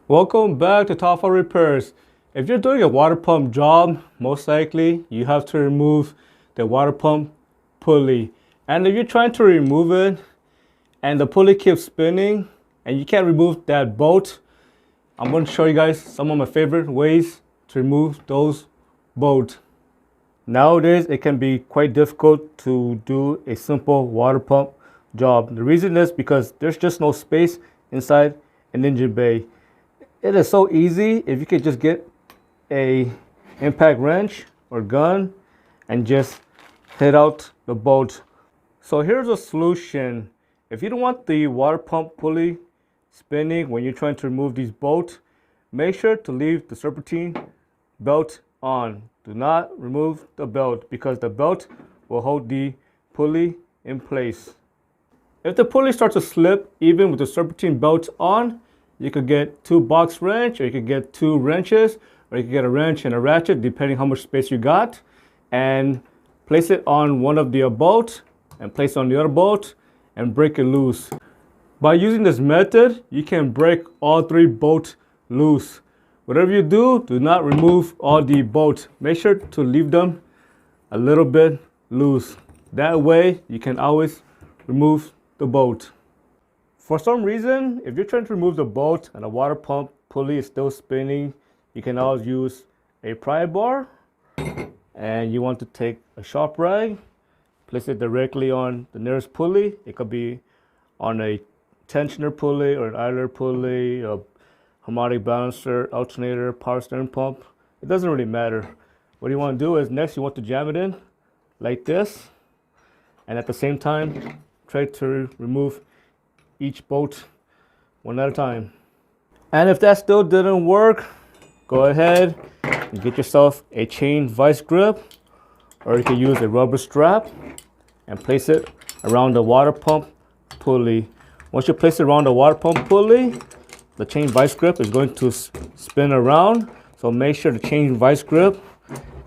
Welcome back to Top 5 Repairs. If you're doing a water pump job, most likely you have to remove the water pump pulley. And if you're trying to remove it and the pulley keeps spinning and you can't remove that bolt, I'm going to show you guys some of my favorite ways to remove those bolts. Nowadays, it can be quite difficult to do a simple water pump job. The reason is because there's just no space inside an engine bay. It is so easy if you could just get a impact wrench or gun and just hit out the bolt. So here's a solution. If you don't want the water pump pulley spinning when you're trying to remove these bolts, make sure to leave the serpentine belt on. Do not remove the belt because the belt will hold the pulley in place. If the pulley starts to slip even with the serpentine belt on, you could get two box wrench, or you could get two wrenches, or you could get a wrench and a ratchet depending how much space you got, and place it on one of the bolts and place it on the other bolt and break it loose. By using this method, you can break all three bolts loose. Whatever you do, do not remove all the bolts. Make sure to leave them a little bit loose. That way, you can always remove the bolt. For some reason, if you're trying to remove the bolt and the water pump pulley is still spinning, you can always use a pry bar. And you want to take a sharp rag, place it directly on the nearest pulley. It could be on a tensioner pulley or an idler pulley, a harmonic balancer, alternator, power steering pump. It doesn't really matter. What you want to do is next you want to jam it in like this, and at the same time try to remove each bolt one at a time. And if that still didn't work, go ahead and get yourself a chain vice grip, or you can use a rubber strap and place it around the water pump pulley. Once you place it around the water pump pulley, the chain vice grip is going to spin around. So make sure the chain vice grip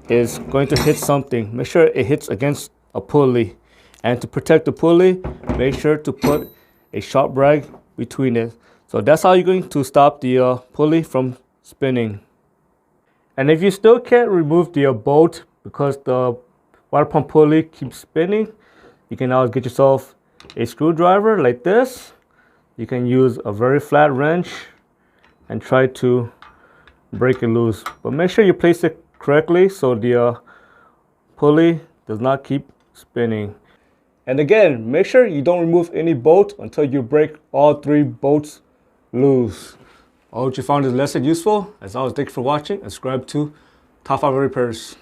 is going to hit something. Make sure it hits against a pulley. And to protect the pulley, make sure to put a sharp rag between it. So that's how you're going to stop the pulley from spinning. And if you still can't remove the bolt because the water pump pulley keeps spinning, you can always get yourself a screwdriver like this. You can use a very flat wrench and try to break it loose. But make sure you place it correctly so the pulley does not keep spinning. And again, make sure you don't remove any bolt until you break all three bolts loose. I hope you found this lesson useful. As always, thank you for watching and subscribe to Top 5 Repairs.